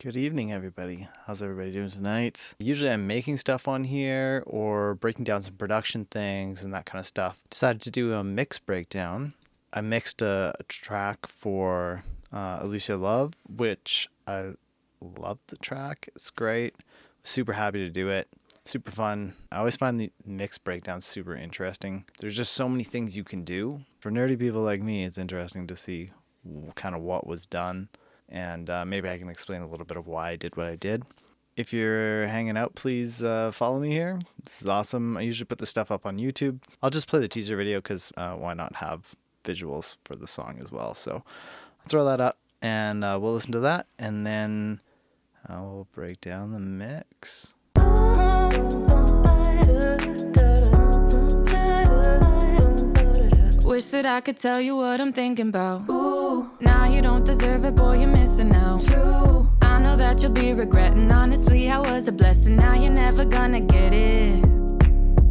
Good evening, everybody. How's everybody doing tonight? Usually I'm making stuff on here or breaking down some production things and that kind of stuff. Decided to do a mix breakdown. I mixed a track for Alicia Lov, which I love the track. It's great. Super happy to do it. Super fun. I always find the mix breakdowns super interesting. There's just so many things you can do. For nerdy people like me, it's interesting to see kind of what was done. And maybe I can explain a little bit of why I did what I did. If you're hanging out, please follow me here. This is awesome. I usually put this stuff up on YouTube. I'll just play the teaser video because why not have visuals for the song as well. So I'll throw that up and we'll listen to that. And then I'll break down the mix. Wish that I could tell you what I'm thinking about. Ooh, now you don't deserve it, boy, you're missing out. True, I know that you'll be regretting. Honestly, I was a blessing. Now you're never gonna get it.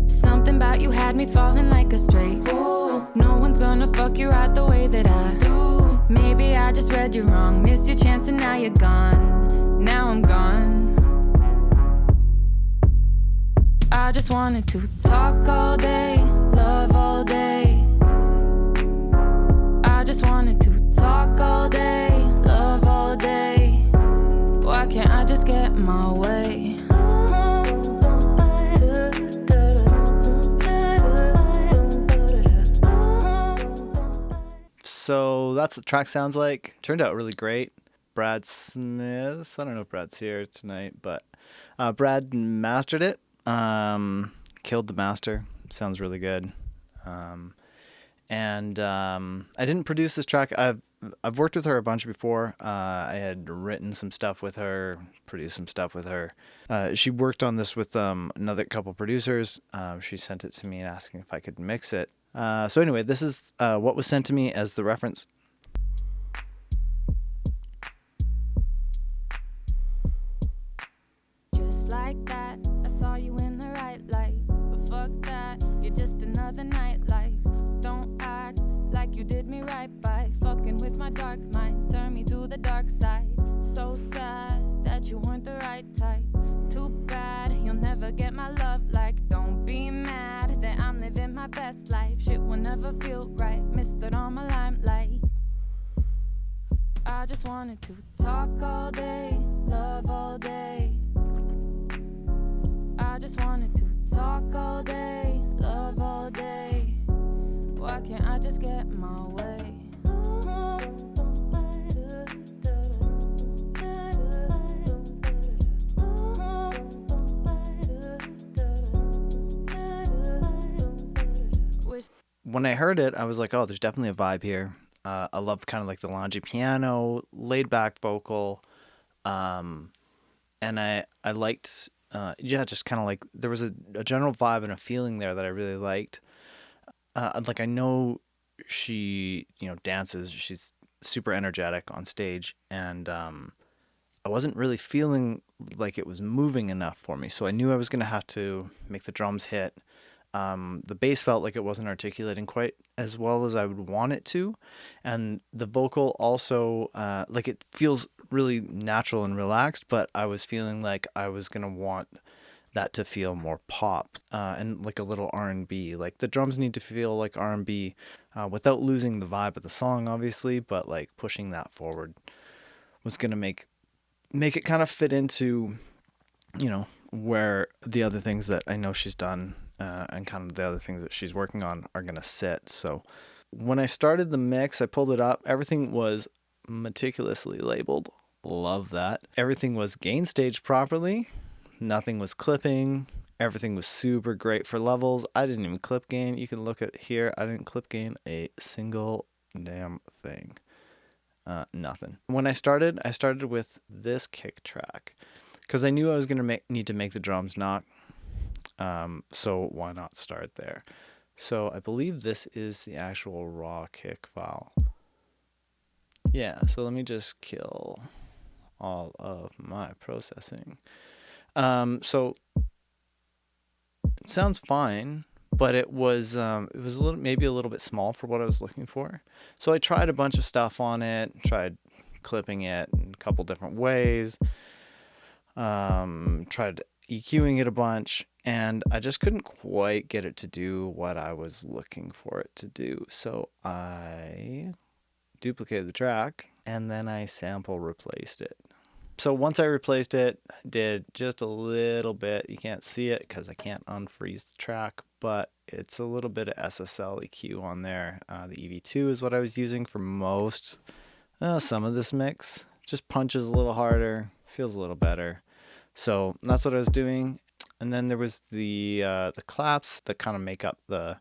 Something about you had me falling like a stray fool. No one's gonna fuck you right the way that I do. Maybe I just read you wrong. Missed your chance and now you're gone. Now I'm gone. I just wanted to talk all day, love all day. I just wanted to talk all day, love all day. Why can't I just get my way? So that's what the track sounds like. Turned out really great. Brad Smith, I don't know if Brad's here tonight, but Brad mastered it. Killed the master. Sounds really good. And I didn't produce this track. I've worked with her a bunch before. I had written some stuff with her, produced some stuff with her. She worked on this with another couple producers. She sent it to me asking if I could mix it. So anyway, this is what was sent to me as the reference. Just like that, I saw you in the right light. But fuck that, you're just another nightlife. Don't act like you did me right by fucking with my dark mind. Turn me to the dark side. So sad that you weren't the right type. Too bad you'll never get my love. Like, don't be mad that I'm living my best life. Shit will never feel right. Missed it on my limelight. I just wanted to talk all day, love all day. I just wanted to talk all day, love all day. Why can't I just get my way? When I heard it, I was like, oh, there's definitely a vibe here. I love kind of like the loungy piano, laid back vocal. And I liked, just kind of like there was a general vibe and a feeling there that I really liked. Like I know she, dances. She's super energetic on stage, and I wasn't really feeling like it was moving enough for me. So I knew I was gonna have to make the drums hit. The bass felt like it wasn't articulating quite as well as I would want it to, and the vocal also, like it feels really natural and relaxed, but I was feeling like I was gonna want that to feel more pop and like a little R&B. Like the drums need to feel like R&B without losing the vibe of the song, obviously, but like pushing that forward was gonna make it kind of fit into, where the other things that I know she's done and kind of the other things that she's working on are gonna sit. So when I started the mix, I pulled it up. Everything was meticulously labeled. Love that. Everything was gain staged properly. Nothing was clipping. Everything was super great for levels. I didn't even clip gain. You can look at here. I didn't clip gain a single damn thing. Nothing. When I started with this kick track because I knew I was going to need to make the drums knock. So why not start there? So I believe this is the actual raw kick file. Yeah, so let me just kill all of my processing. So it sounds fine, but it was a little, maybe a little bit small for what I was looking for. So I tried a bunch of stuff on it, tried clipping it and a couple different ways. Tried EQing it a bunch, and I just couldn't quite get it to do what I was looking for it to do. So I duplicated the track, and then I sample replaced it. So once I replaced it, did just a little bit. You can't see it because I can't unfreeze the track, but it's a little bit of SSL EQ on there. The EV2 is what I was using for most, some of this mix. Just punches a little harder, feels a little better. So that's what I was doing. And then there was the claps that kind of make up the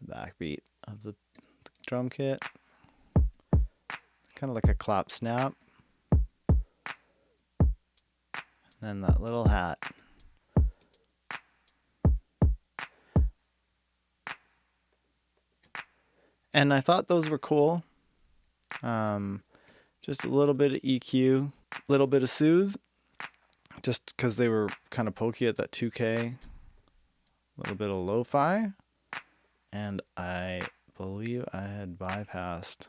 backbeat of the drum kit. Kind of like a clap snap. And that little hat. And I thought those were cool. Just a little bit of EQ, a little bit of soothe, just because they were kind of pokey at that 2K. A little bit of lo-fi. And I believe I had bypassed.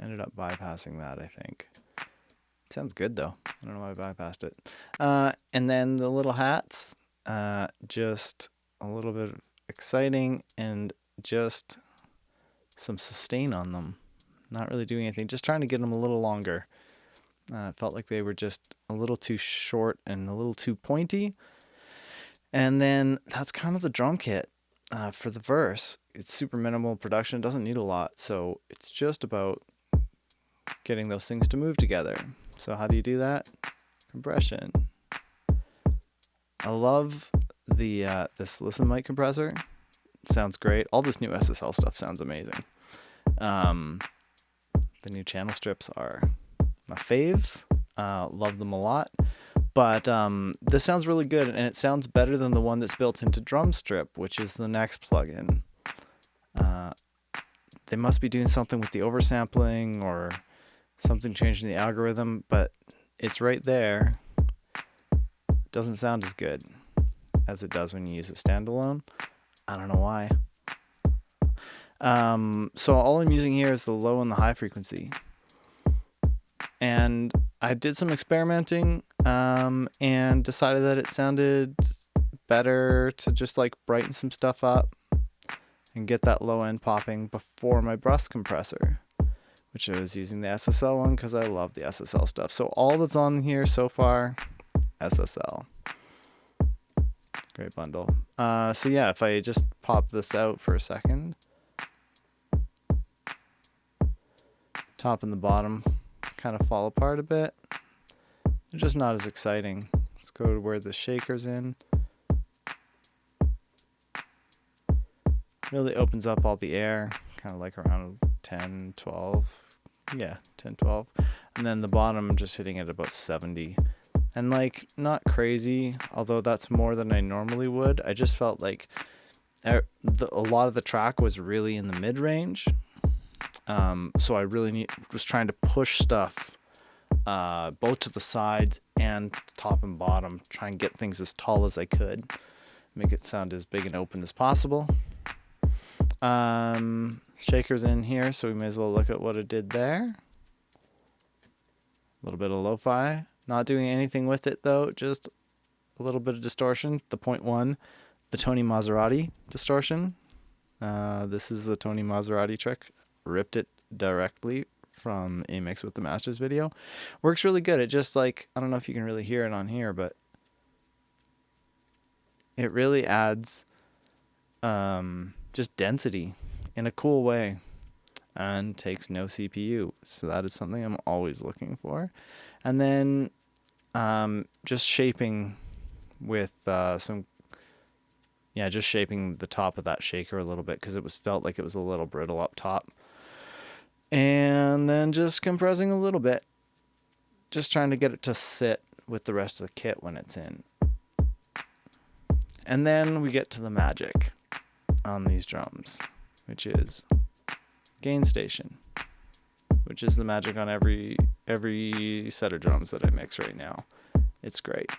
Ended up bypassing that, I think. Sounds good though. I don't know why I bypassed it. And then the little hats, just a little bit exciting and just some sustain on them. Not really doing anything, just trying to get them a little longer. It felt like they were just a little too short and a little too pointy. And then that's kind of the drum kit for the verse. It's super minimal production, it doesn't need a lot. So it's just about getting those things to move together. So how do you do that? Compression. I love the this Listen mic compressor. Sounds great. All this new SSL stuff sounds amazing. The new channel strips are my faves. Love them a lot. But this sounds really good, and it sounds better than the one that's built into Drum Strip, which is the next plugin. They must be doing something with the oversampling or something changing the algorithm, but it's right there. It doesn't sound as good as it does when you use it standalone. I don't know why. So all I'm using here is the low and the high frequency. And I did some experimenting and decided that it sounded better to just like brighten some stuff up and get that low end popping before my bus compressor, which I was using the SSL one because I love the SSL stuff. So all that's on here so far, SSL. Great bundle. So yeah, if I just pop this out for a second, top and the bottom kind of fall apart a bit. They're just not as exciting. Let's go to where the shaker's in. Really opens up all the air, kind of like around 10, 12. Yeah, 10, 12. And then the bottom just hitting it about 70. And like, not crazy, although that's more than I normally would. I just felt like a lot of the track was really in the mid-range. So I really was trying to push stuff both to the sides and top and bottom, try and get things as tall as I could, make it sound as big and open as possible. Shaker's in here, so we may as well look at what it did there. A little bit of lo-fi. Not doing anything with it though, just a little bit of distortion. The 0.1, the Tony Maserati distortion. This is the Tony Maserati trick. Ripped it directly from A Mix with the Masters video. Works really good. It just like, I don't know if you can really hear it on here, but it really adds just density in a cool way and takes no CPU. So that is something I'm always looking for. And then just shaping with just shaping the top of that shaker a little bit because it felt like it was a little brittle up top. And then just compressing a little bit. Just trying to get it to sit with the rest of the kit when it's in. And then we get to the magic on these drums, which is gain station, which is the magic on every set of drums that I mix right now. It's great.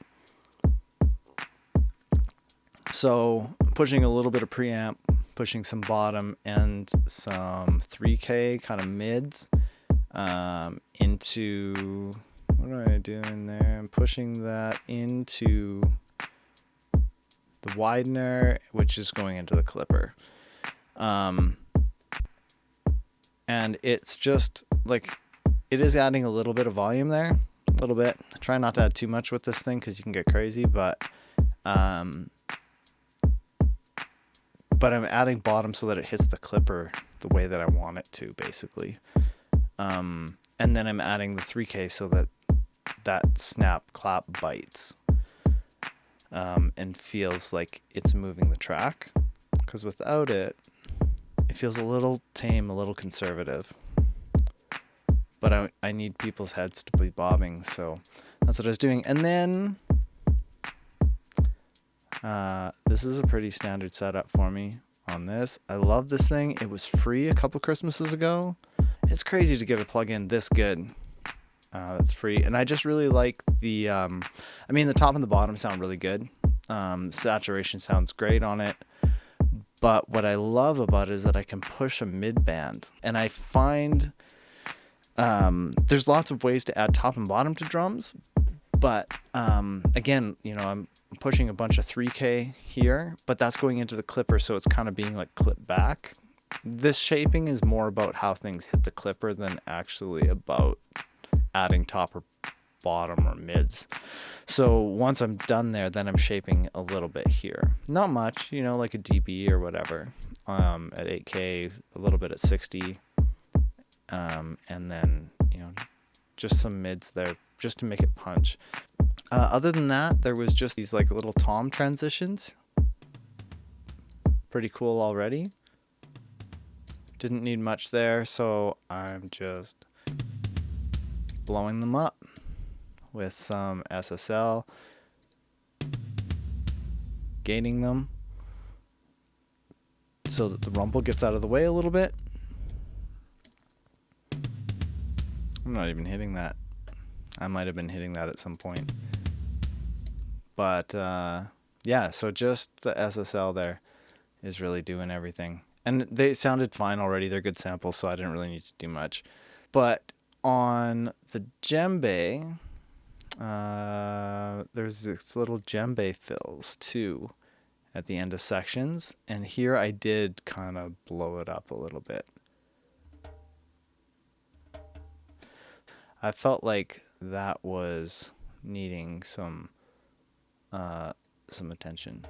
So pushing a little bit of preamp, pushing some bottom and some 3K kind of mids, into, what am I doing there? I'm pushing that into the widener, which is going into the clipper. And it's just like, it is adding a little bit of volume there, a little bit. I try not to add too much with this thing because you can get crazy, but I'm adding bottom so that it hits the clipper the way that I want it to, basically. And then I'm adding the 3K so that snap clap bites and feels like it's moving the track. Because without it, it feels a little tame, a little conservative. But I need people's heads to be bobbing, so that's what I was doing. And then this is a pretty standard setup for me on this. I love this thing. It was free a couple Christmases ago. It's crazy to get a plugin this good. It's free, and I just really like the the top and the bottom sound really good. Saturation sounds great on it. But what I love about it is that I can push a mid band, and I find there's lots of ways to add top and bottom to drums. But again, I'm pushing a bunch of 3K here, but that's going into the clipper, so it's kind of being like clipped back. This shaping is more about how things hit the clipper than actually about adding top or bottom or mids. So once I'm done there, then I'm shaping a little bit here. Not much, like a dB or whatever, at 8K, a little bit at 60, and then, just some mids there just to make it punch. Other than that, there was just these like little tom transitions. Pretty cool already. Didn't need much there, so I'm just blowing them up with some SSL, gating them so that the rumble gets out of the way a little bit. I'm not even hitting that. I might have been hitting that at some point. But so just the SSL there is really doing everything. And they sounded fine already. They're good samples, so I didn't really need to do much. But on the djembe, there's this little djembe fills too at the end of sections. And here I did kind of blow it up a little bit. I felt like that was needing some attention.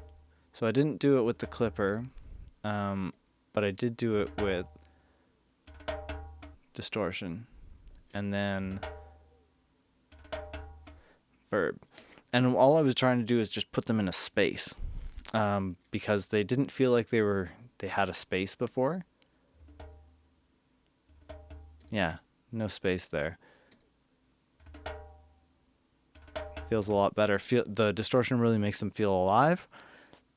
So I didn't do it with the clipper, but I did do it with distortion and then verb. And all I was trying to do is just put them in a space, because they didn't feel like they had a space before. Yeah, no space there. Feels a lot better. The distortion really makes them feel alive.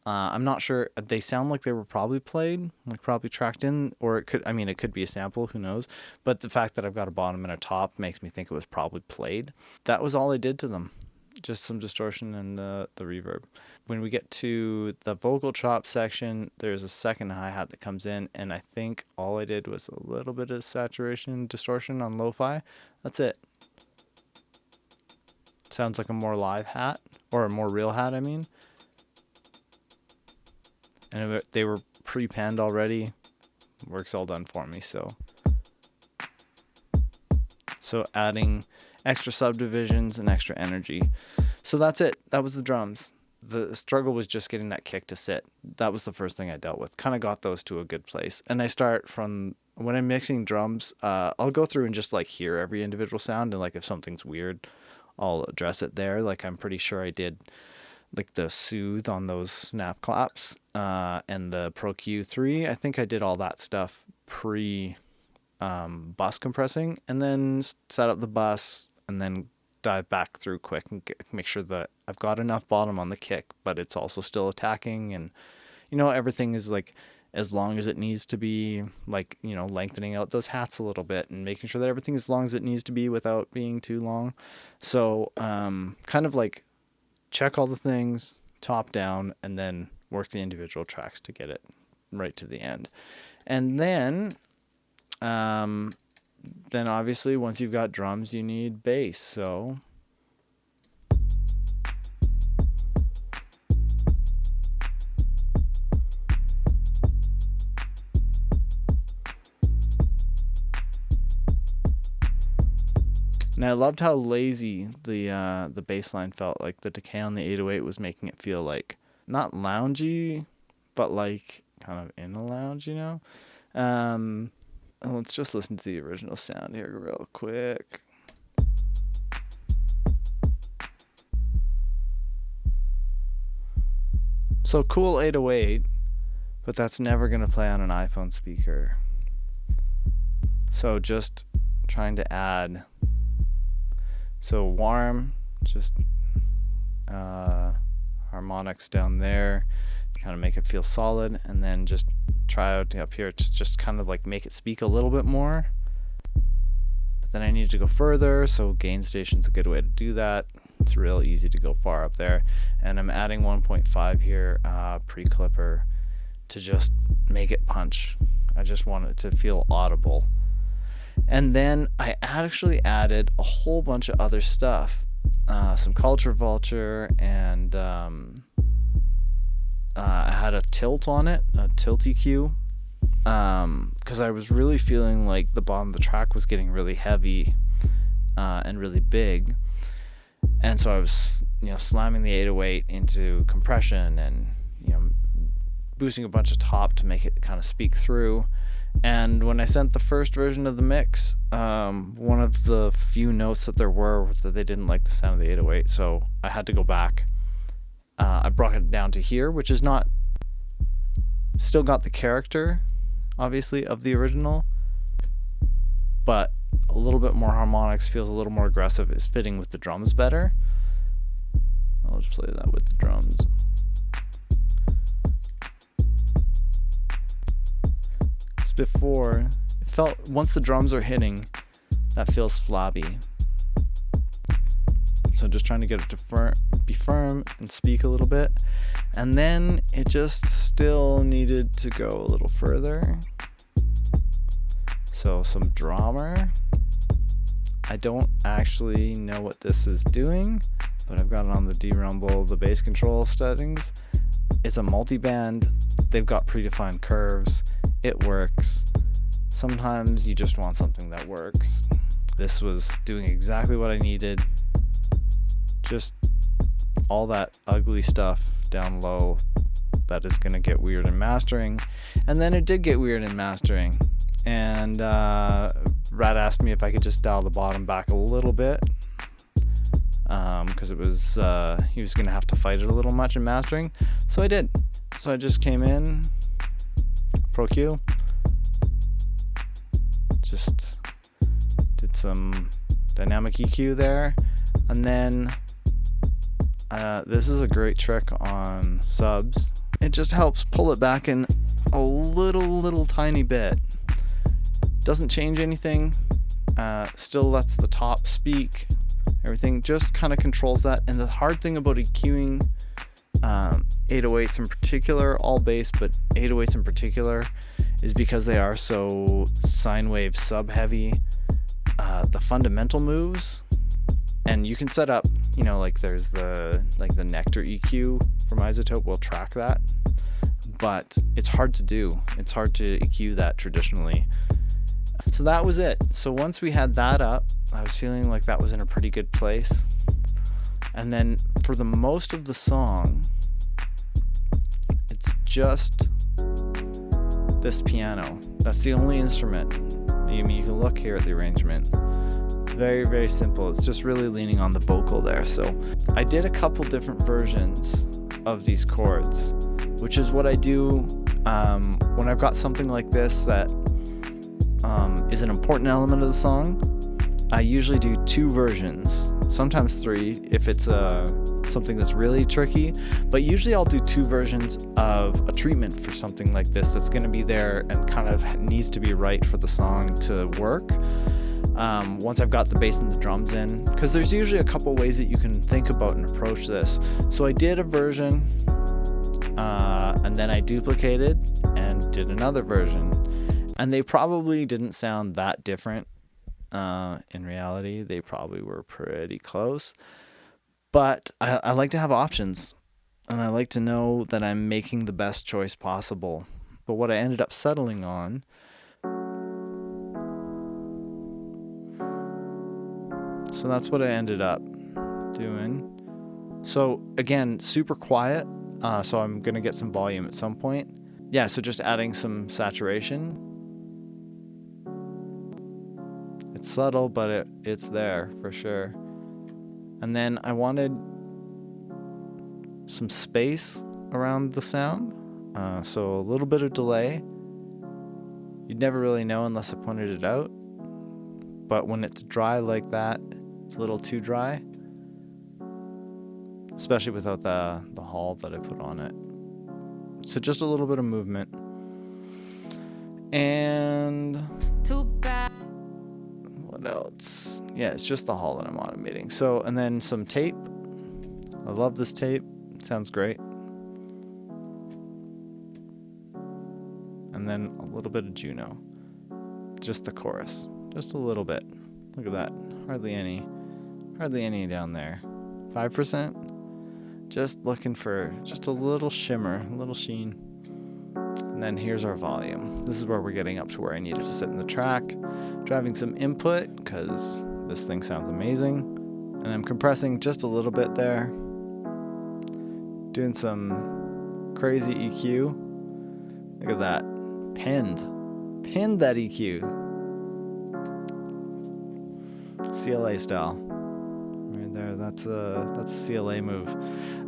I'm not sure. They sound like they were probably played, like probably tracked in, or it could be a sample, who knows? But the fact that I've got a bottom and a top makes me think it was probably played. That was all I did to them. Just some distortion and the reverb. When we get to the vocal chop section, there's a second hi-hat that comes in, and I think all I did was a little bit of saturation distortion on lo-fi. That's it. Sounds like a more live hat, or a more real hat, I mean. And they were pre-panned already. Work's all done for me, so adding extra subdivisions and extra energy. So that's it. That was the drums. The struggle was just getting that kick to sit. That was the first thing I dealt with. Kind of got those to a good place. And I start from, when I'm mixing drums, I'll go through and just like hear every individual sound, and like if something's weird, I'll address it there. Like I'm pretty sure I did like the soothe on those snap claps, and the Pro Q3. I think I did all that stuff pre bus compressing, and then set up the bus, and then dive back through quick and make sure that I've got enough bottom on the kick, but it's also still attacking, and everything is like as long as it needs to be, like lengthening out those hats a little bit and making sure that everything is as long as it needs to be without being too long. So kind of like check all the things top down, and then work the individual tracks to get it right to the end. And then then obviously once you've got drums, you need bass. So and I loved how lazy the bass line felt. Like the decay on the 808 was making it feel like not loungy, but like kind of in a lounge, you know? Let's just listen to the original sound here real quick. So cool 808, but that's never going to play on an iPhone speaker. So just trying to add. So warm, just harmonics down there, kind of make it feel solid, and then just try out up here to just kind of like make it speak a little bit more. But then I need to go further, so gain station's a good way to do that. It's real easy to go far up there. And I'm adding 1.5 here, pre-clipper, to just make it punch. I just want it to feel audible. And then I actually added a whole bunch of other stuff. Some culture vulture, and I had a tilt on it, a tilt EQ, because I was really feeling like the bottom of the track was getting really heavy and really big. And so I was, slamming the 808 into compression and, boosting a bunch of top to make it kind of speak through. And when I sent the first version of the mix, one of the few notes that there were that they didn't like the sound of the 808, so I had to go back. I brought it down to here, which is not, still got the character, obviously, of the original, but a little bit more harmonics, feels a little more aggressive, is fitting with the drums better. I'll just play that with the drums. Before, it felt, once the drums are hitting, that feels flabby. So just trying to get it to be firm and speak a little bit. And then it just still needed to go a little further. So some drummer. I don't actually know what this is doing, but I've got it on the D-Rumble, the bass control settings. It's a multi-band. They've got predefined curves. It works. Sometimes you just want something that works. This was doing exactly what I needed. Just all that ugly stuff down low that is going to get weird in mastering. And then it did get weird in mastering. And Brad asked me if I could just dial the bottom back a little bit. Because it was he was going to have to fight it a little much in mastering. So I did. So I just came in, Pro Q, just did some dynamic EQ there, and then this is a great trick on subs. It just helps pull it back in a little tiny bit. Doesn't change anything, still lets the top speak, everything just kind of controls that. And the hard thing about EQing 808s in particular, all bass, but 808s in particular, is because they are so sine wave sub heavy, the fundamental moves, and you can set up, like there's the Nectar EQ from Isotope will track that, but it's hard to do. It's hard to EQ that traditionally. So that was it. So once we had that up, I was feeling like that was in a pretty good place. And then for the most of the song, it's just this piano. That's the only instrument. You can look here at the arrangement. It's very, very simple. It's just really leaning on the vocal there. So I did a couple different versions of these chords, which is what I do when I've got something like this that is an important element of the song. I usually do 2 versions, sometimes 3 if it's something that's really tricky, but usually I'll do 2 versions of a treatment for something like this that's going to be there and kind of needs to be right for the song to work. Once I've got the bass and the drums in, because there's usually a couple ways that you can think about and approach this. So I did a version, and then I duplicated and did another version, and they probably didn't sound that different. In reality, they probably were pretty close. But I like to have options, and I like to know that I'm making the best choice possible. But what I ended up settling on, so that's what I ended up doing. So again, super quiet, so I'm going to get some volume at some point. Yeah, so just adding some saturation. It's subtle, but it's there for sure. And then I wanted some space around the sound, so a little bit of delay. You'd never really know unless I pointed it out, but when it's dry like that, it's a little too dry, especially without the hall that I put on it. So just a little bit of movement. And Too bad. what else? Yeah, it's just the hall that I'm automating. So, and then some tape. I love this tape. It sounds great. And then a little bit of Juno. Just the chorus. Just a little bit. Look at that. Hardly any down there. 5%. Just looking for just a little shimmer, a little sheen. And then here's our volume. This is where we're getting up to where I need it to sit in the track. Driving some input because this thing sounds amazing. And I'm compressing just a little bit there. Doing some crazy EQ. Look at that. Pinned that EQ. CLA style. Right there, that's a CLA move.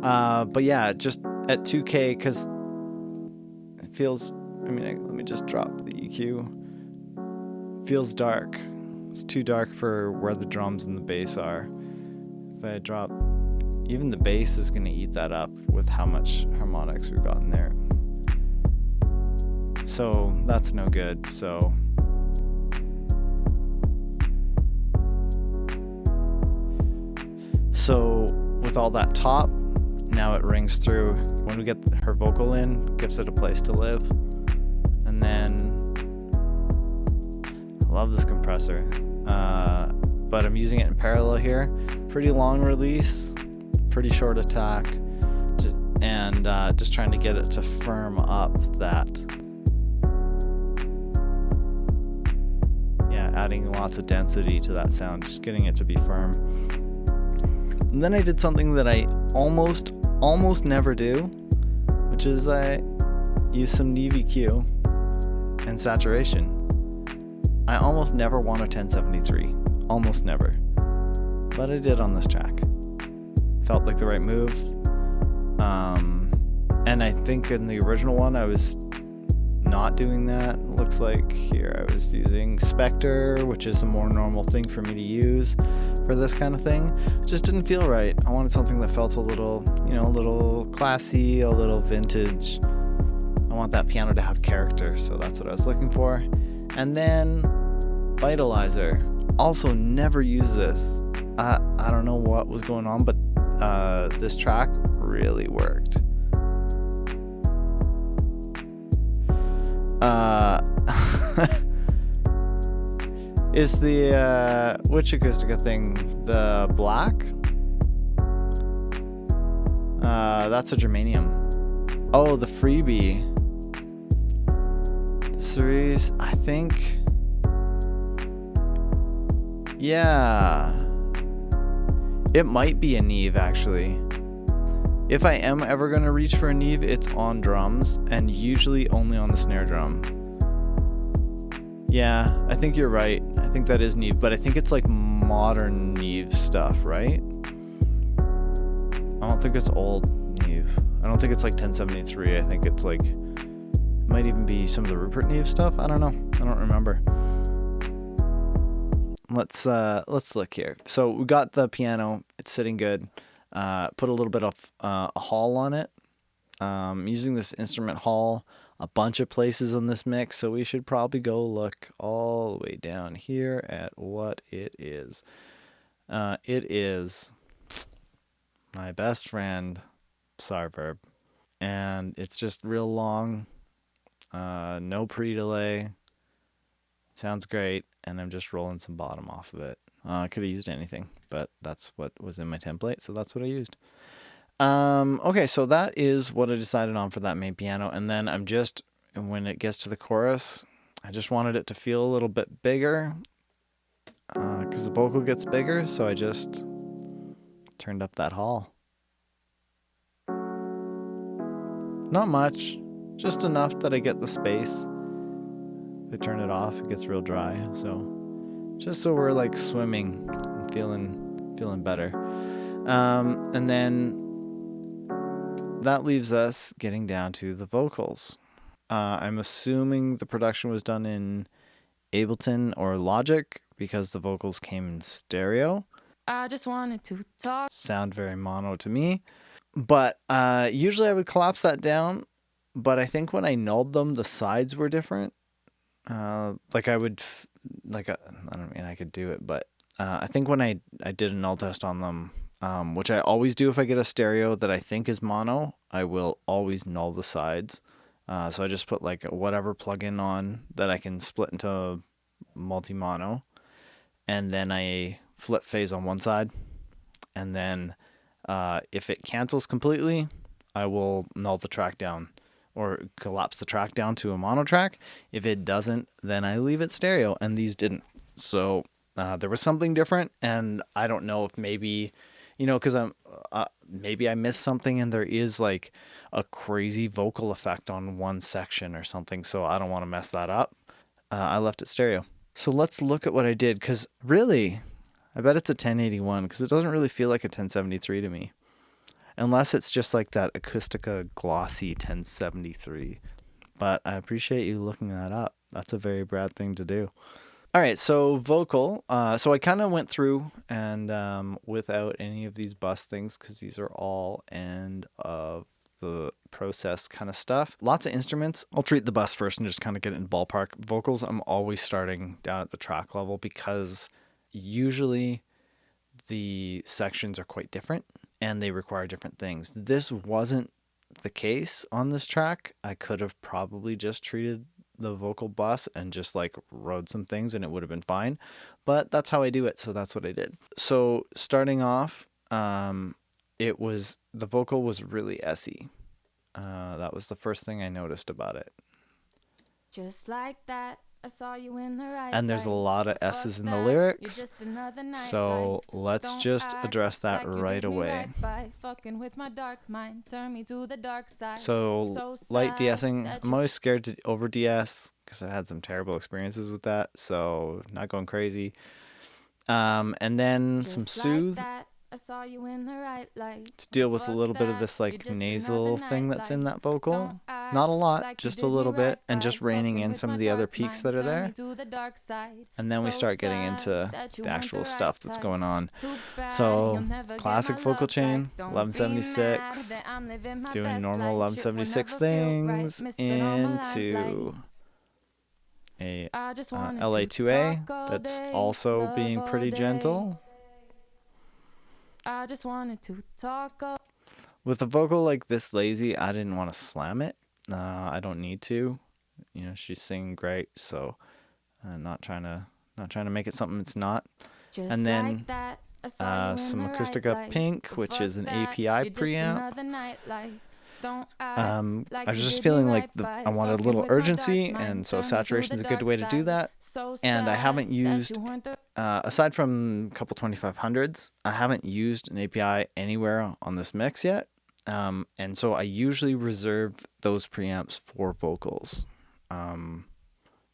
But yeah, just at 2K, because it feels, let me just drop the EQ. Feels dark. It's too dark for where the drums and the bass are. If I drop, even the bass is going to eat that up with how much harmonics we've got in there. So that's no good. So with all that top, now it rings through. When we get her vocal in, gives it a place to live. And then I love this compressor, but I'm using it in parallel here. Pretty long release, pretty short attack, and just trying to get it to firm up that. Yeah, adding lots of density to that sound, just getting it to be firm. And then I did something that I almost never do, which is I use some Neve EQ and saturation. I almost never want a 1073, almost never, but I did on this track. Felt like the right move, and I think in the original one I was not doing that. Looks like here I was using Spectre, which is a more normal thing for me to use for this kind of thing. Just didn't feel right. I wanted something that felt a little, a little classy, a little vintage. I want that piano to have character, so that's what I was looking for. And then Vitalizer. Also never use this. I don't know what was going on, but this track really worked. Is the which Acustica thing the black? That's a germanium. Oh, the freebie. The series, I think. Yeah. It might be a Neve actually. If I am ever going to reach for a Neve, it's on drums, and usually only on the snare drum. Yeah, I think you're right. I think that is Neve, but I think it's like modern Neve stuff, right? I don't think it's old Neve. I don't think it's like 1073. I think it's like, it might even be some of the Rupert Neve stuff. I don't know. I don't remember. Let's look here. So we got the piano. It's sitting good. Put a little bit of a hall on it. Using this instrument hall a bunch of places on this mix, so we should probably go look all the way down here at what it is. It is my best friend, Sarverb, and it's just real long, no pre-delay. Sounds great. and I'm just rolling some bottom off of it. I could have used anything, but that's what was in my template, so that's what I used. Okay, so that is what I decided on for that main piano, and then when it gets to the chorus, I just wanted it to feel a little bit bigger, because the vocal gets bigger, so I just turned up that hall. Not much, just enough that I get the space. If I turn it off, it gets real dry, so just so we're like swimming and feeling better. And then that leaves us getting down to the vocals. I'm assuming the production was done in Ableton or Logic because the vocals came in stereo. I just wanted to talk. Sound very mono to me. But usually I would collapse that down. But I think when I nulled them, the sides were different. I don't mean I could do it, but I think when I did a null test on them, which I always do if I get a stereo that I think is mono, I will always null the sides. So I just put like whatever plugin on that I can split into multi-mono, and then I flip phase on one side, and then if it cancels completely, I will null the track down or collapse the track down to a mono track. If it doesn't, then I leave it stereo, and these didn't. So there was something different, and I don't know if maybe, because maybe I missed something and there is like a crazy vocal effect on one section or something, so I don't want to mess that up. I left it stereo. So let's look at what I did, because really, I bet it's a 1081, because it doesn't really feel like a 1073 to me. Unless it's just like that Acustica glossy 1073. But I appreciate you looking that up. That's a very Brad thing to do. All right, so vocal. So I kind of went through and without any of these bus things, because these are all end of the process kind of stuff. Lots of instruments. I'll treat the bus first and just kind of get it in ballpark. Vocals, I'm always starting down at the track level, because usually the sections are quite different and they require different things. This wasn't the case on this track. I could have probably just treated the vocal bus and just like wrote some things and it would have been fine, but that's how I do it, so that's what I did. So starting off, the vocal was really S-y. That was the first thing I noticed about it. Just like that, I saw you in the right. And there's a lot of S's in the lyrics, so let's just address that right away. So light de-essing, I'm always scared to over de-ess because I had some terrible experiences with that, so not going crazy. And then some soothe to deal with a little bit of this like nasal thing that's in that vocal. Not a lot, just a little bit, and just reining in some of the other peaks that are there. And then we start getting into the actual stuff that's going on. So classic vocal chain, 1176, doing normal 1176 things into a LA2A that's also being pretty gentle. I just wanted to talk. With a vocal like this lazy, I didn't want to slam it. I don't need to. She's singing great, so not trying to make it something it's not. Just and then like that, some Acustica Pink, which is an API preamp. I was just feeling like I wanted a little urgency, and so saturation is a good way to do that. And I haven't used, aside from a couple 2500s, I haven't used an API anywhere on this mix yet. And so I usually reserve those preamps for vocals,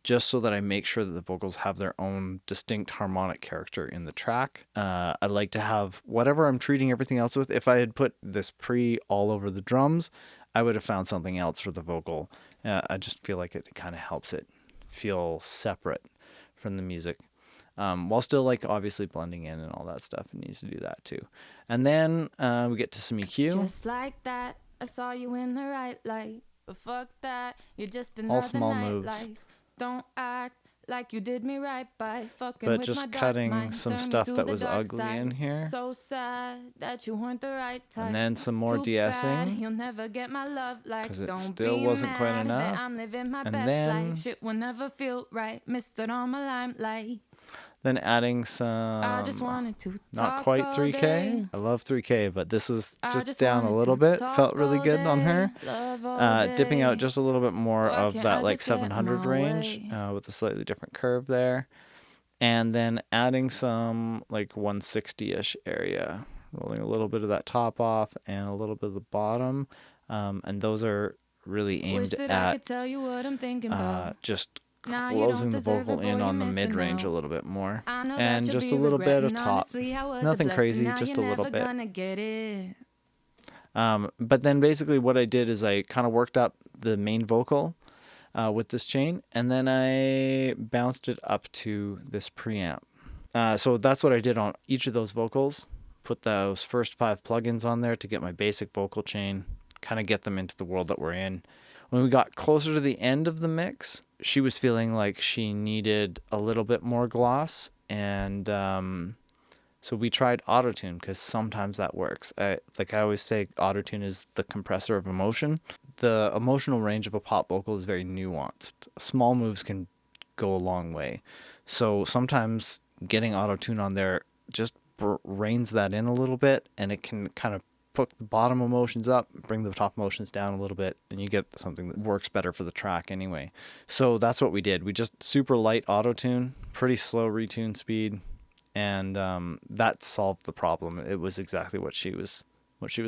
just so that I make sure that the vocals have their own distinct harmonic character in the track. I like to have whatever I'm treating everything else with. If I had put this pre all over the drums, I would have found something else for the vocal. I just feel like it kind of helps it feel separate from the music. While still like obviously blending in and all that stuff. It needs to do that too. And then we get to some EQ. Just like that, I saw you in the right light. But fuck that, you're just another all small night moves. life. Don't act like you did me right by fucking but with just my dark cutting mind. some Turn me stuff to that the was dark ugly side. in here. So sad that you weren't the right type. And then some more Too bad de-essing, you'll never get my love like. because it Don't still be wasn't quite mad that enough. I'm living my And best then life. Shit will never feel right. Missed it on my limelight. Then adding I just some, wanted to not talk quite all 3K. day. I love 3K, but this was I just just down a wanted little to bit. talk Felt really all good on her. day, love all Dipping out day. just a little bit more Why of can't that I like just get 700 my range way? with a slightly different curve there. And then adding some like 160-ish area. Rolling a little bit of that top off and a little bit of the bottom. And those are really Wish aimed that I at could tell you what I'm thinking about. just Nah, you don't closing the deserve vocal it, boy, in you're on the missing mid-range a out. little bit more. I know that And you'll just be a little bit of regretting, top. honestly, how was a Nothing blessing. crazy, Now just a you're little never bit. gonna get it. But then basically what I did is I kind of worked up the main vocal with this chain, and then I bounced it up to this preamp. So that's what I did on each of those vocals. Put those first 5 plugins on there to get my basic vocal chain, kind of get them into the world that we're in. When we got closer to the end of the mix, she was feeling like she needed a little bit more gloss, and so we tried autotune, because sometimes that works. Like I always say, autotune is the compressor of emotion. The emotional range of a pop vocal is very nuanced. Small moves can go a long way. So sometimes getting autotune on there just reins that in a little bit, and it can kind of put the bottom emotions up, bring the top emotions down a little bit, and you get something that works better for the track anyway. So that's what we did. We just super light autotune, pretty slow retune speed, and that solved the problem. It was exactly what she was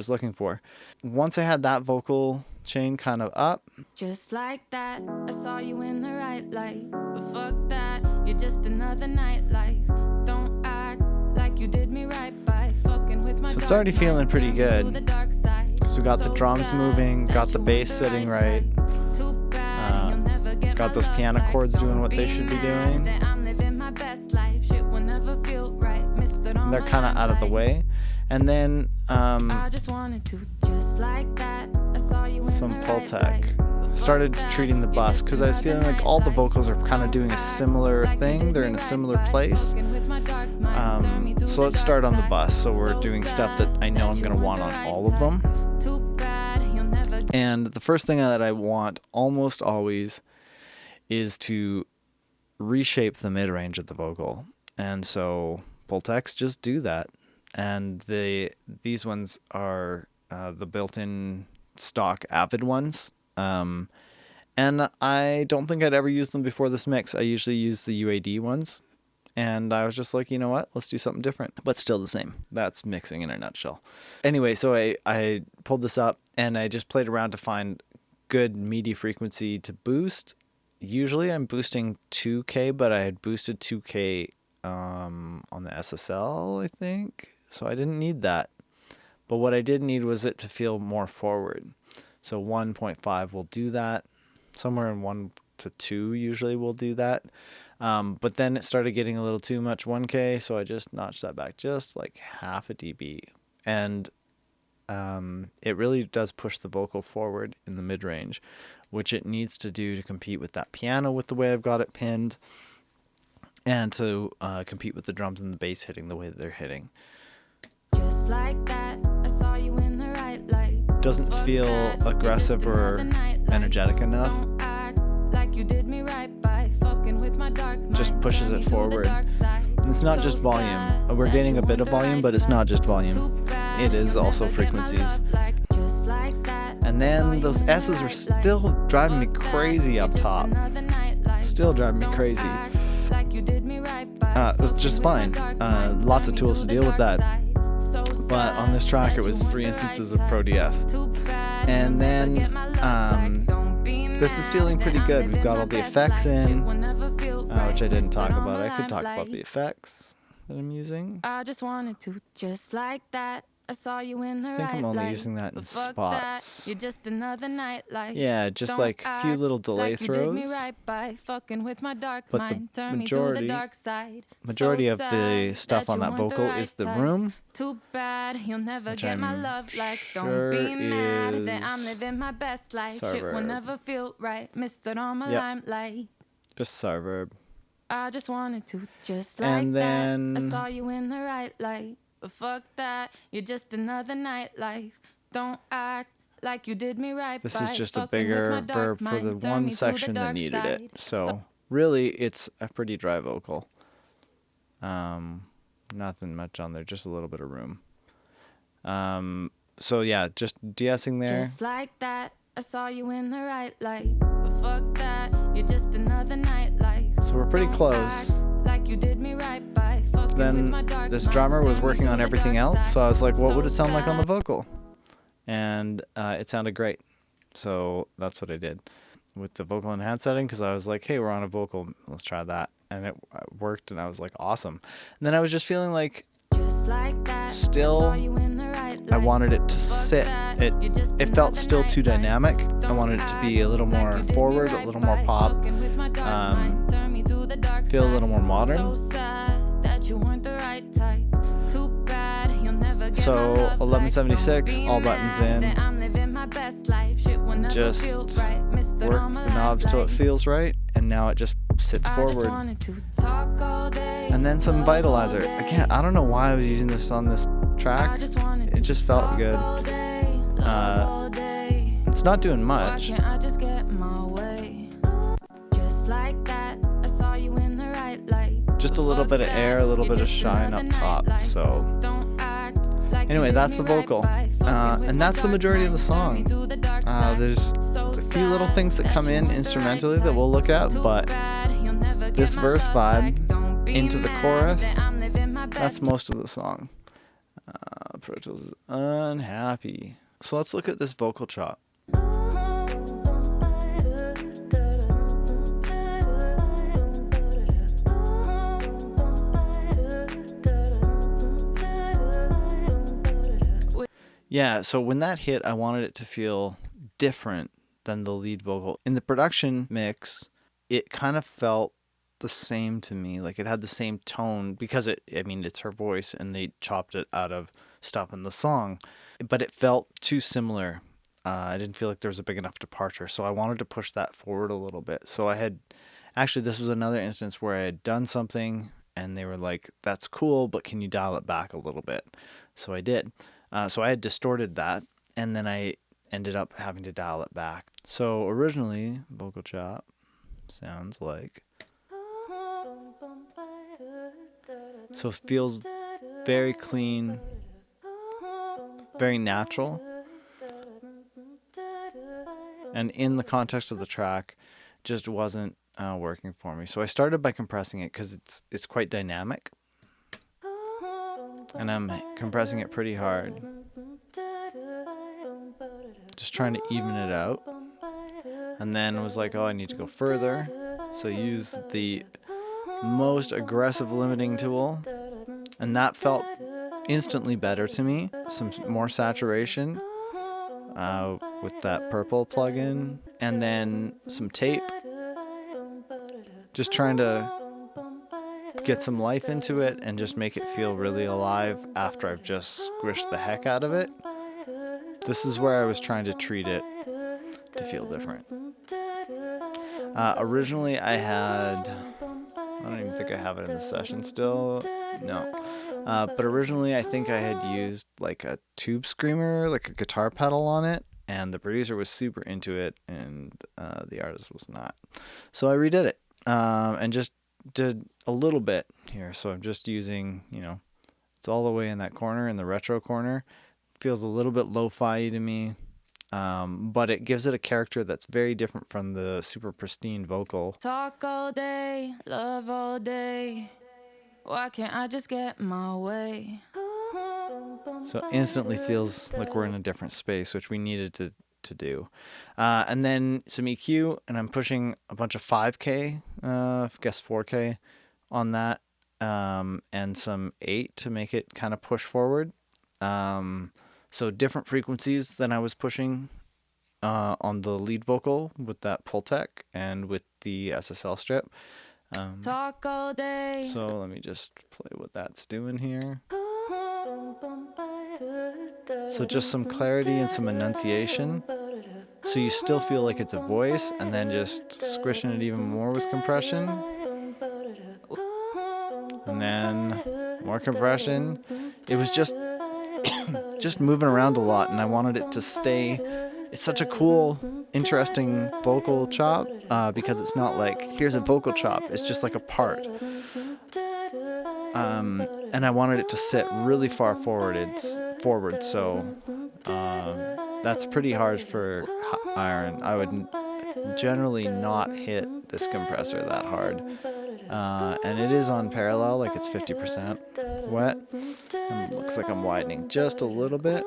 looking for. Once I had that vocal chain kind of up, Just like that, I saw you in the right light. But fuck that, you're just another nightlife. Don't act like you did me right by fucking with my so it's dark already feeling mind. pretty Turn me to good. the dark side. So we got the So drums sad moving, that got the you bass weren't the sitting right, type. Too bad you'll never get got my those love piano back. chords doing Don't what they should be mad doing. that I'm living my best life. Shit will never feel right. Missed it on They're my kind of out of the limelight. way. And then I just wanted to, just like that. I saw you in some the right Pultec. light. But fuck Started that, treating the you're bus, just because I was another feeling like all the nightlife. vocals are kind of doing a Don't similar act like you thing. did They're me in a right similar by place. fucking with my dark mind. Turn me to So the let's start dark on the side. bus. So we're So doing stuff that I know I'm sad going to that want you on weren't the all right of them. type. Too bad you'll never get And the first thing that I want almost always is to reshape the mid-range of the vocal. And so Pultecs just do that. And these ones are the built-in stock Avid ones. And I don't think I'd ever used them before this mix. I usually use the UAD ones. And I was just like, you know what? Let's do something different, but still the same. That's mixing in a nutshell. Anyway, so I pulled this up and I just played around to find good MIDI frequency to boost. Usually I'm boosting 2K, but I had boosted 2K on the SSL, I think. So I didn't need that. But what I did need was it to feel more forward. So 1.5 will do that. Somewhere in 1 to 2 usually will do that. But then it started getting a little too much 1K, so I just notched that back just like half a dB. And it really does push the vocal forward in the mid-range, which it needs to do to compete with that piano with the way I've got it pinned, and to compete with the drums and the bass hitting the way that they're hitting. just like that. I saw you in the right light. Doesn't Fuck feel that, you're aggressive just or another nightlife. energetic enough. Don't act like you did me right by fucking with my dark mind. Just pushes Turn it me to the forward. dark side. And it's not So just volume. sad We're that getting you a bit of weren't the volume, right but it's not type. just volume. Too bad It is you'll also never get my frequencies. love like, just like that. And I saw then you those in the S's are right still light. driving me Fuck that, crazy you're up just top. another nightlife. Still driving me Don't crazy. act like you did me right by It's fucking just with my fine. dark mind. Lots Turn of me tools to to the deal with dark that. side. So But on this sad track, that it you was weren't 3 the instances right of Pro type. DS. Too bad And you'll then, never get my love back. Don't be this is mad feeling that pretty I'm good. We've living got my all the best effects life. Shit in, will never feel which right. I didn't Missed talk it on about. my I could talk about limelight. the effects that I'm using. I just wanted to, just like that. I saw you in the I think right I'm only light. using that in But fuck spots. that, you're just another nightlife. Yeah, just Don't like a few act little delay like you did me throws. right by fucking with my dark But the mind. Turn me to the majority dark side. Majority So of the sad stuff that on you that weren't the vocal right is the type. room, Too bad you'll never which get my I'm love like. sure Don't be mad that I'm is living my best life. Shit will Sarverb. never feel right. Missed it on my Yep. limelight. Just Sarverb. I just wanted to, just like And then that. I saw you in the right light, but fuck that. You're just another nightlife. Don't act like you did me right. this is just a fucking with my bigger dark verb for the mind. Turn one me to the section that dark needed it. side. So really, it's a pretty dry vocal. Nothing much on there, just a little bit of room. So yeah, just de-essing there. Just like that, I saw you in the right light, but fuck that. You're just another nightlife. So we're pretty Don't close. act like you did me right by fucking with my Then dark this mind. drummer was Turn me working to on the everything dark else, so I was like, what side. would it sound like on the sad. vocal? And it sounded great. So that's what I did with the vocal enhance setting, because I was like, hey, we're on a vocal, let's try that. And it worked, and I was like, awesome. And then I was just feeling like Just like that, still I saw you in the right I light. wanted it to Fuck sit. that, you're just It felt another still too nightlife. dynamic. I Don't wanted it to be a act little like more you did me forward, a right little more by pop, fucking with my dark mind. Turn me to the dark feel a side. little more modern. So sad that you weren't the right type. Too bad you'll never get So, my love back. 1176, Don't all be buttons mad in. that I'm living my best life. Shit will never Just feel right. Missed it work all my the knobs till it life. feels right, and now it just sits I just forward. wanted to talk all day, And then some love all vitalizer. day. Again, I don't know why I was using this on this I track. just wanted It to just felt talk good. all day, love all day. It's not doing Why much. can't I just get my way? Just like that, I saw you in the right light. Just a little bit of air, a little bit of shine up top. So Don't act like anyway, you did that's me the right vocal. by fucking with And my that's the dark majority of the mind. Turn me song. to the dark side. There's So a few little sad things that come you in weren't the instrumentally right that we'll look at, type. but Too bad you'll never this get my verse love vibe back. Don't be into the mad chorus, that I'm living my that's best most of the song. Pro Tools is unhappy. So let's look at this vocal chop. Yeah, so when that hit, I wanted it to feel different than the lead vocal. In the production mix, it kind of felt the same to me. Like it had the same tone because it's her voice and they chopped it out of stuff in the song, but it felt too similar. I didn't feel like there was a big enough departure, so I wanted to push that forward a little bit. So this was another instance where I had done something and they were like, that's cool, but can you dial it back a little bit? So I did. So I had distorted that, and then I ended up having to dial it back. So originally, vocal chop sounds like. So it feels very clean, very natural. And in the context of the track, just wasn't working for me. So I started by compressing it because it's quite dynamic. And I'm compressing it pretty hard. Just trying to even it out. And then was like, oh, I need to go further. So use the most aggressive limiting tool. And that felt instantly better to me. Some more saturation with that purple plugin. And then some tape. Just trying to get some life into it and just make it feel really alive after I've just squished the heck out of it. This is where I was trying to treat it to feel different. Originally I don't even think I have it in the session still. No. But originally I think I had used like a tube screamer, like a guitar pedal on it, and the producer was super into it and the artist was not. So I redid it and just did a little bit here. So I'm just using, it's all the way in that corner, in the retro corner. Feels a little bit lo-fi to me, but it gives it a character that's very different from the super pristine vocal. Talk all day, love all day. Why can't I just get my way? So instantly feels like we're in a different space, which we needed to do. And then some EQ, and I'm pushing a bunch of 5K, I guess 4K on that, and some 8 to make it kind of push forward. So different frequencies than I was pushing on the lead vocal with that Pultec and with the SSL strip. Talk all day. So let me just play what that's doing here. So just some clarity and some enunciation. So you still feel like it's a voice, and then just squishing it even more with compression. and then more compression. It was just just moving around a lot, and I wanted it to stay. It's such a cool, interesting vocal chop because it's not like here's a vocal chop. It's just like a part. And I wanted it to sit really far forward. So that's pretty hard for iron. I would generally not hit this compressor that hard. And it is on parallel, like it's 50% wet. And it looks like I'm widening just a little bit.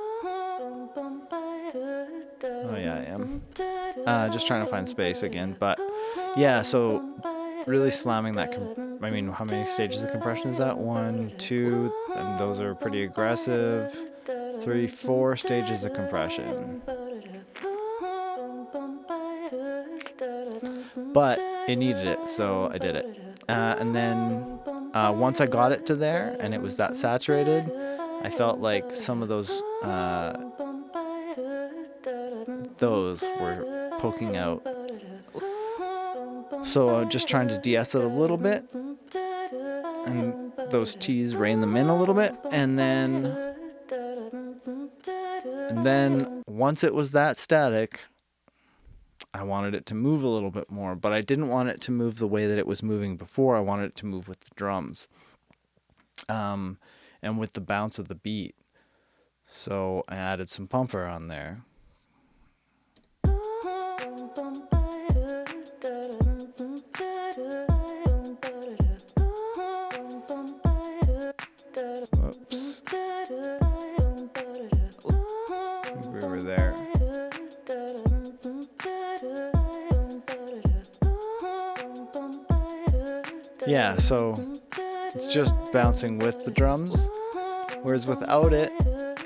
Oh yeah, I am. Just trying to find space again. But yeah, so really slamming that. I mean, how many stages of compression is that? 1, 2, and those are pretty aggressive. 3, 4 stages of compression. But it needed it, so I did it. And then once I got it to there and it was that saturated, I felt like some of those were poking out. So just trying to de-ess it a little bit, and those T's rein them in a little bit, and then once it was that static, I wanted it to move a little bit more, but I didn't want it to move the way that it was moving before. I wanted it to move with the drums, and with the bounce of the beat. So I added some pumper on there. Whoops. I think we were there. Yeah, so it's just bouncing with the drums, whereas without it,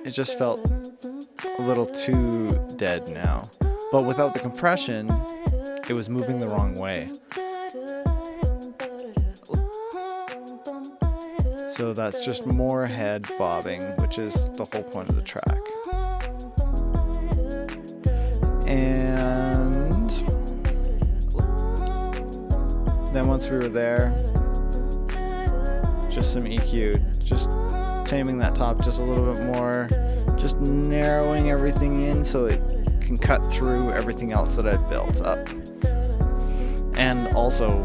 it just felt a little too dead now. But without the compression, it was moving the wrong way. So that's just more head bobbing, which is the whole point of the track. And then once we were there, just some EQ, just taming that top just a little bit more, just narrowing everything in so it can cut through everything else that I've built up. And also,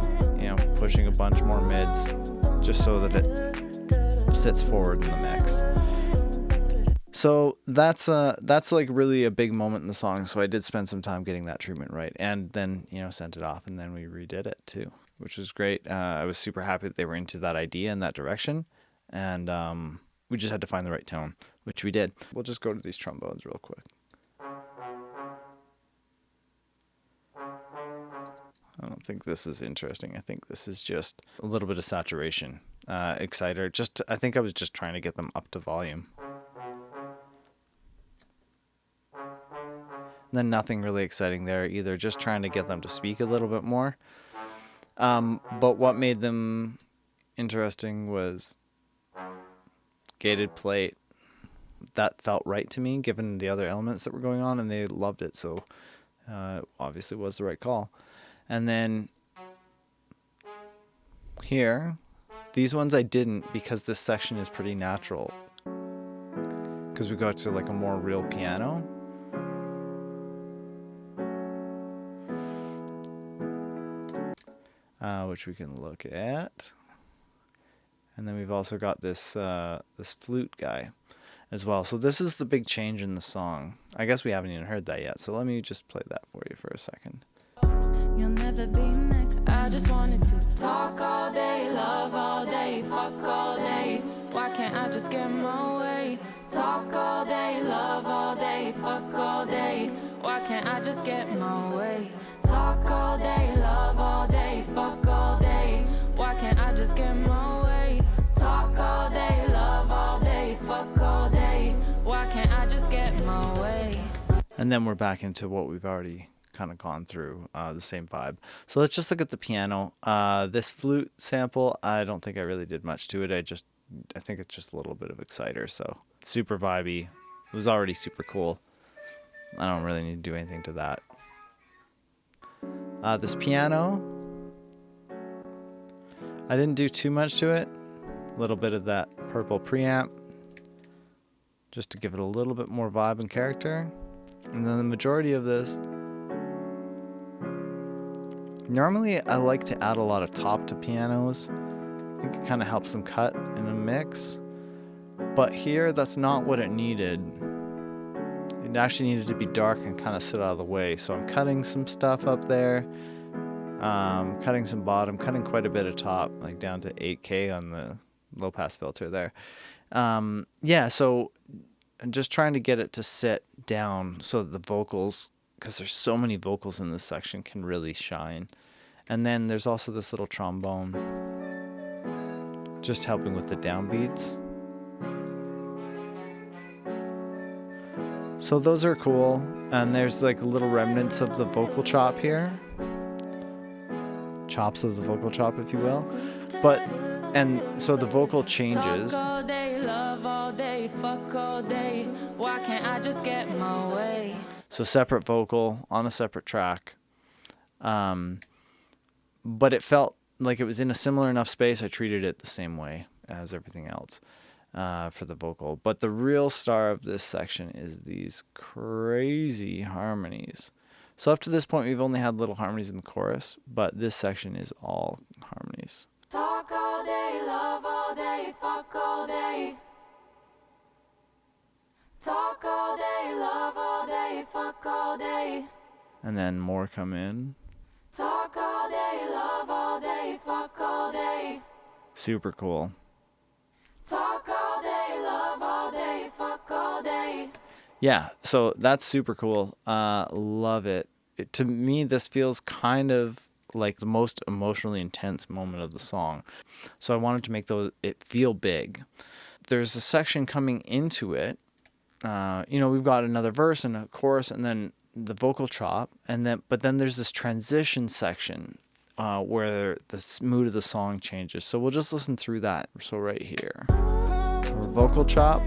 pushing a bunch more mids just so that it sits forward in the mix. So that's like really a big moment in the song. So I did spend some time getting that treatment right, and then sent it off, and then we redid it too, which was great. I was super happy that they were into that idea and that direction, and we just had to find the right tone, which we did. We'll just go to these trombones real quick. I don't think this is interesting. I think this is just a little bit of saturation, exciter. I think I was just trying to get them up to volume. And then nothing really exciting there either, just trying to get them to speak a little bit more. But what made them interesting was gated plate. That felt right to me, given the other elements that were going on, and they loved it, so obviously was the right call. And then here, these ones I didn't, because this section is pretty natural, because we got to like a more real piano. Which we can look at. And then we've also got this this flute guy as well. So this is the big change in the song. I guess we haven't even heard that yet, so let me just play that for you for a second. You'll never be next. I just wanted to talk all day, love all day, fuck all day. Why can't I just get my way? Talk all day, love all day, fuck all day. Why can't I just get my way? Talk all day, love all day, fuck all day. Why can't I just get my way? Talk all day, love all day, fuck all day. Why can't I just get my way? And then we're back into what we've already kind of gone through, the same vibe. So let's just look at the piano. This flute sample, I don't think I really did much to it. I think it's just a little bit of exciter, so super vibey. It was already super cool. I don't really need to do anything to that. This piano, I didn't do too much to it. little bit of that purple preamp just to give it a little bit more vibe and character. And then the majority of this, normally I like to add a lot of top to pianos. I think it kind of helps them cut in a mix. But here, that's not what it needed. It actually needed to be dark and kind of sit out of the way. So I'm cutting some stuff up there, cutting some bottom, cutting quite a bit of top, like down to 8K on the low pass filter there. Yeah, so I'm just trying to get it to sit down so that the vocals, because there's so many vocals in this section, can really shine. And then there's also this little trombone, just helping with the downbeats. So those are cool. And there's like little remnants of the vocal chop here. Chops of the vocal chop, if you will. And so the vocal changes. Talk all day, love all day, fuck all day. Why can't I just get my way? So separate vocal on a separate track. But it felt like it was in a similar enough space. I treated it the same way as everything else for the vocal. But the real star of this section is these crazy harmonies. So up to this point, we've only had little harmonies in the chorus, but this section is all harmonies. Talk all day, love all day, fuck all day. Talk all day, love all day, fuck all day. And then more come in. Talk all day, love all day, fuck all day. Super cool. Talk all day, love all day, fuck all day. Yeah, so that's super cool. Love it. To me, this feels kind of like the most emotionally intense moment of the song. So I wanted to make it feel big. There's a section coming into it. We've got another verse and a chorus and then the vocal chop, but then there's this transition section where the mood of the song changes. So we'll just listen through that. So right here. So vocal chop.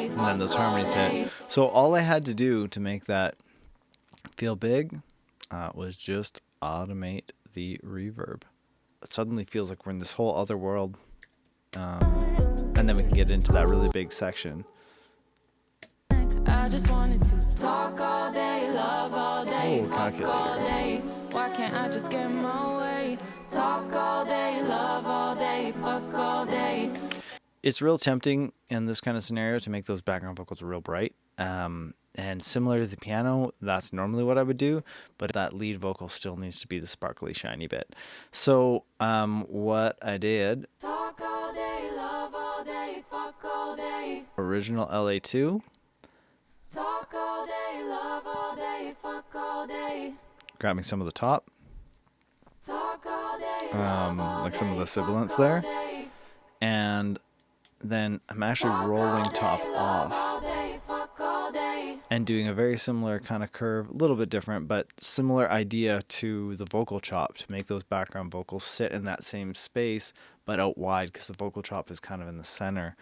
And then those harmonies hit. So all I had to do to make that feel big was just automate the reverb. It suddenly feels like we're in this whole other world. And then we can get into that really big section. I just wanted to talk all day, love all day, fuck all day. Why can't I just get my way? Talk all day, love all day, fuck all day. It's real tempting in this kind of scenario to make those background vocals real bright. And similar to the piano, that's normally what I would do, but that lead vocal still needs to be the sparkly, shiny bit. So what I did, Talk all day, love all day, fuck all day. original LA2, Talk all day, love all day, fuck all day. grabbing some of the top, Talk all day, love all like some of day, the sibilants fuck all there, day. and then I'm actually rolling top off All day, fuck all day. and doing a very similar kind of curve, a little bit different, but similar idea to the vocal chop to make those background vocals sit in that same space, but out wide because the vocal chop is kind of in the center.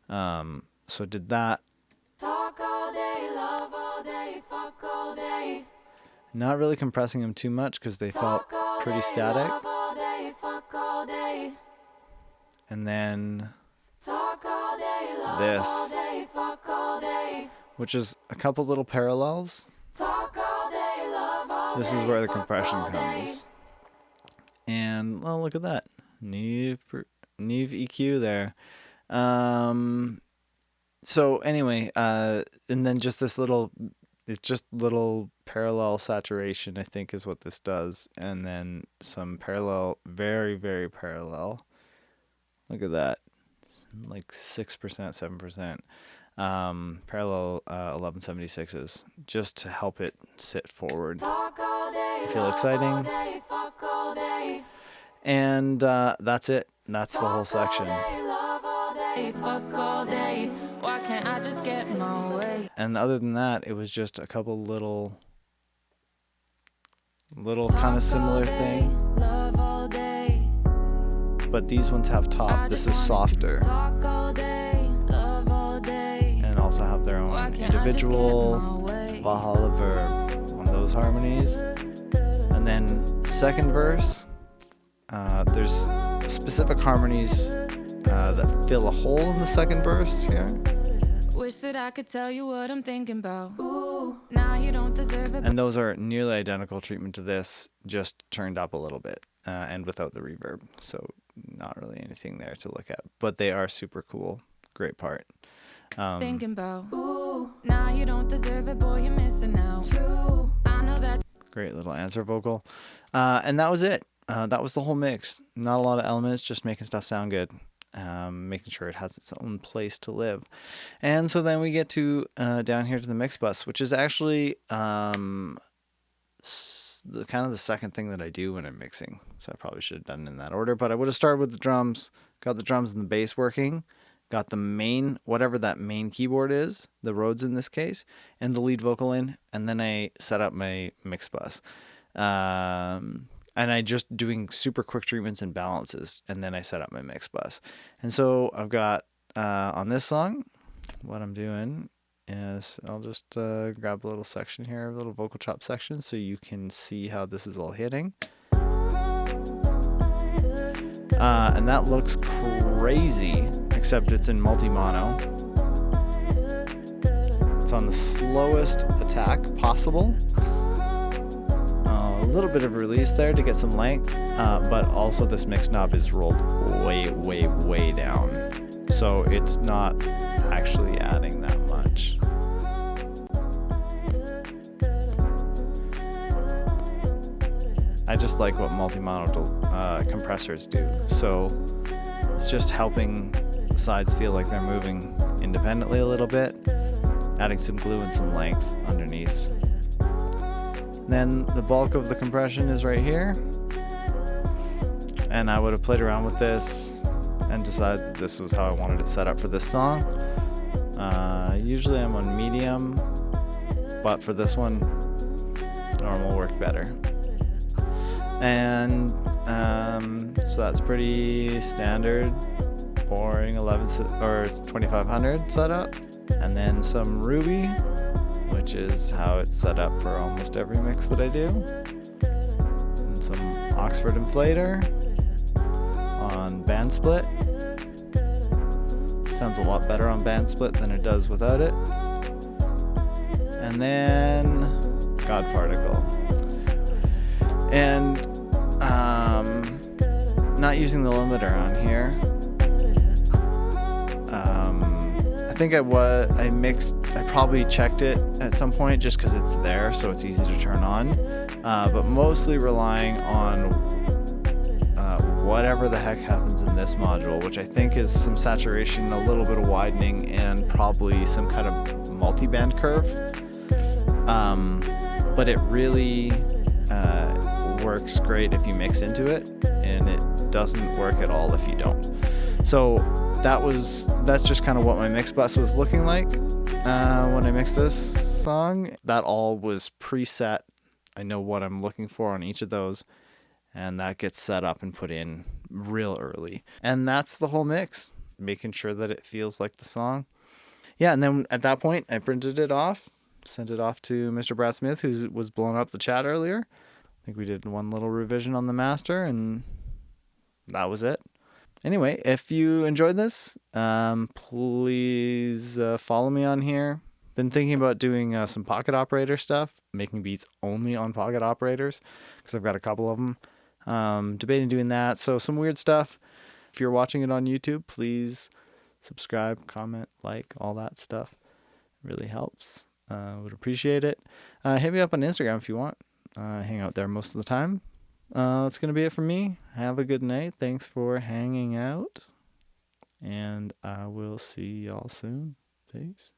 So did that. Talk all day, love all day, fuck all day. Not really compressing them too much because they felt Talk all pretty day, static. love all day, fuck all day. And then Talk all day, love all this, day, fuck all day. which is a couple little parallels. Talk all day, love all This day, is where the fuck compression all day. comes. And, well, look at that. Neve EQ there. So anyway, and then just this little, it's just little parallel saturation, I think is what this does. And then some parallel, very, very parallel. Look at that. Like 6%, 7%. Parallel 1176s, just to help it sit forward. Talk all day, Feel love exciting. all day, fuck all day. And that's it. That's the whole section. Talk all day, love all day, fuck all day. Why can't I just get my way? And other than that, it was just a couple little kind of similar thing. Love all day. but these ones have top. This is softer. And also have their own individual Valhalla verb on those harmonies. And then second verse, there's specific harmonies that fill a hole in the second verse here. Wish that I could tell you what I'm thinking about. Ooh, now you don't deserve it. And those are nearly identical treatment to this, just turned up a little bit and without the reverb. So not really anything there to look at, but they are super cool. Great part. Thinking about. Ooh, now you don't deserve it, boy, you're missing out. True, I know that. Great little answer vocal. And that was it. That was the whole mix. Not a lot of elements, just making stuff sound good. Making sure it has its own place to live. And so then we get to down here to the mix bus, which is actually the kind of the second thing that I do when I'm mixing. So I probably should have done it in that order, but I would have started with the drums, got the drums and the bass working, got the main, whatever that main keyboard is, the Rhodes in this case, and the lead vocal in, and then I set up my mix bus. And I just doing super quick treatments and balances, and then I set up my mix bus. And so I've got on this song, what I'm doing is I'll just grab a little section here, a little vocal chop section, so you can see how this is all hitting. And that looks crazy, except it's in multi-mono. It's on the slowest attack possible. A little bit of release there to get some length, but also this mix knob is rolled way down, so it's not actually adding that much. I just like what multi-mono compressors do, so it's just helping the sides feel like they're moving independently a little bit, adding some glue and some length underneath. Then the bulk of the compression is right here, and I would have played around with this and decided that this was how I wanted it set up for this song. Usually I'm on medium, but for this one, normal worked better. And so that's pretty standard, boring 2500 setup, and then some Ruby, which is how it's set up for almost every mix that I do. And some Oxford inflator on band split. Sounds a lot better on band split than it does without it. And then God Particle. And not using the limiter on here. I think I probably checked it at some point just because it's there, so it's easy to turn on. But mostly relying on whatever the heck happens in this module, which I think is some saturation, a little bit of widening, and probably some kind of multi-band curve. But it really works great if you mix into it, and it doesn't work at all if you don't. So that's just kind of what my mix bus was looking like when I mixed this song. That all was preset. I know what I'm looking for on each of those, and that gets set up and put in real early. And that's the whole mix, making sure that it feels like the song. Yeah, and then at that point, I printed it off, sent it off to Mr. Brad Smith, who was blowing up the chat earlier. I think we did one little revision on the master, and that was it. Anyway, if you enjoyed this, please follow me on here. Been thinking about doing some pocket operator stuff, making beats only on pocket operators, because I've got a couple of them. Debating doing that, so some weird stuff. If you're watching it on YouTube, please subscribe, comment, like, all that stuff. It really helps. Would appreciate it. Hit me up on Instagram if you want. I hang out there most of the time. That's going to be it from me. Have a good night. Thanks for hanging out. And I will see y'all soon. Peace.